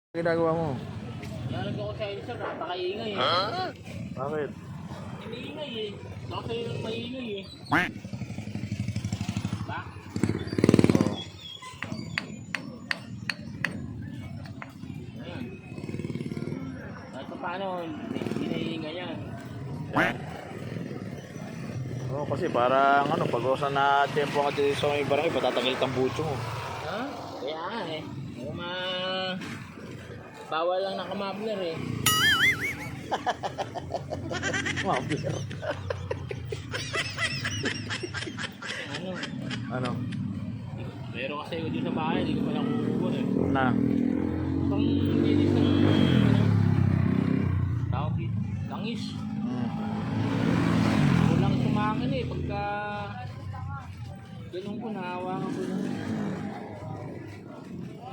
Ginagawa mo? Nalagyan ko sa sir, napakaingay eh. Bakit? Iniingay eh. Kasi maingay eh. Ba? Oo. Ayan. Kahit pa paano, hindi naiingay yan. Oo, kasi parang ano, pag-usan na tempo ka dito sa may barangay, patatagil kang butso mo. Ha? Kaya nga eh. Bawal lang nakamabler eh. Mabler. Ano? Ano? Meron kasi ako dito sa bahay, hindi ko pala kukuha eh. Na? Pang linis ng ano? Tawag dito? Langis. Walang sumakin eh. Pagka ganun ko, nahawakan ko lang.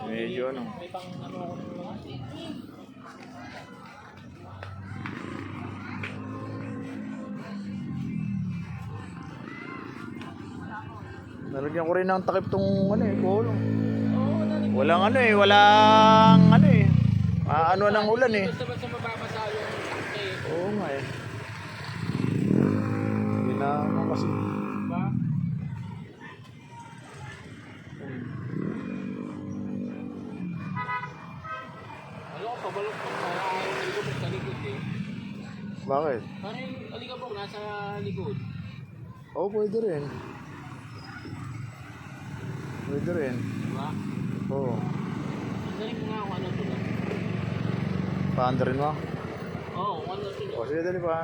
Medyo ano. May pang ano ako ng mga Nalagyan ko rin ng takip tong ano eh, kulo. oo, nalagyan. Walang ano eh, walang ano eh. Ano ng ulan eh. Basta mababasa yung tangke eh. Oo nga eh. Hindi na ano kasi. Diba? Ano ko, pabalok ko para yung likod sa likod eh. Bakit? Parang yung alikabok nasa likod. Oo, pwede rin. Pwede rin. Diba? Oo. Sandali mo nga kung ano to lang. Paanda rin mo? Oo, kung ano to O lang. sige, dali pa.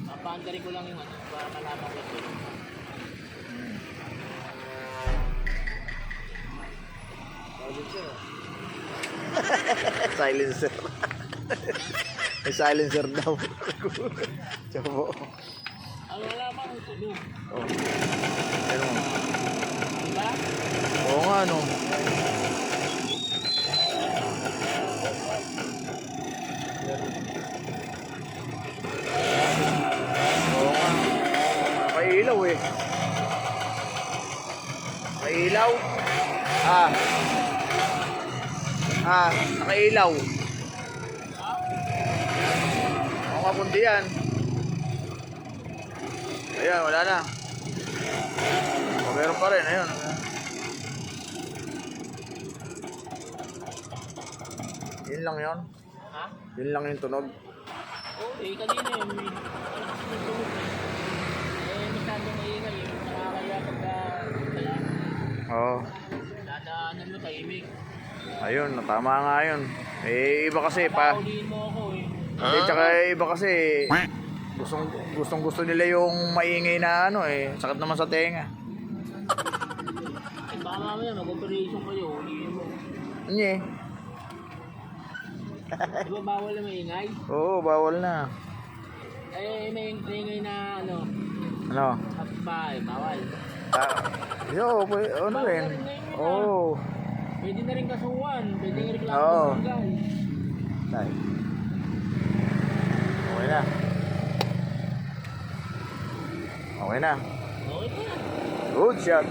Papaandarin ko lang yung ano, para malaman ko ito. Silencer. May silencer daw. Tsabo. Ano wala pa kung tunog. Oh. Ano? Diba? Oo nga, no. Oo nga. May ilaw eh. May ilaw. Nakailaw. Oo nga, kundi yan. Ayan, wala na. O, meron pa rin, ayun. Yun lang yun. Ha? Yun lang yung tunog. Oo, kanina yun. May malakas yung tunog eh. Masyadong maingay eh. Nakakaya pagka Oo. dadaanan mo tahimik. Ayun, tama nga yun. Iba kasi pa. Pauliin mo ako eh. Hindi, tsaka iba kasi gustong gusto nila yung maingay na ano eh. Sakit naman sa tenga. Eh baka mamaya mag-operation kayo, uliin mo. Ano eh? Di ba bawal na maingay? Oo, bawal na. Eh, may maingay na ano, Ano? kapitbahay, bawal. Ano rin? Oo. Pwede na rin kasuhan, pwede na rin reklamo Oo. ng barangay. Tay. Okay na. Okay na. Okay na. Good shot.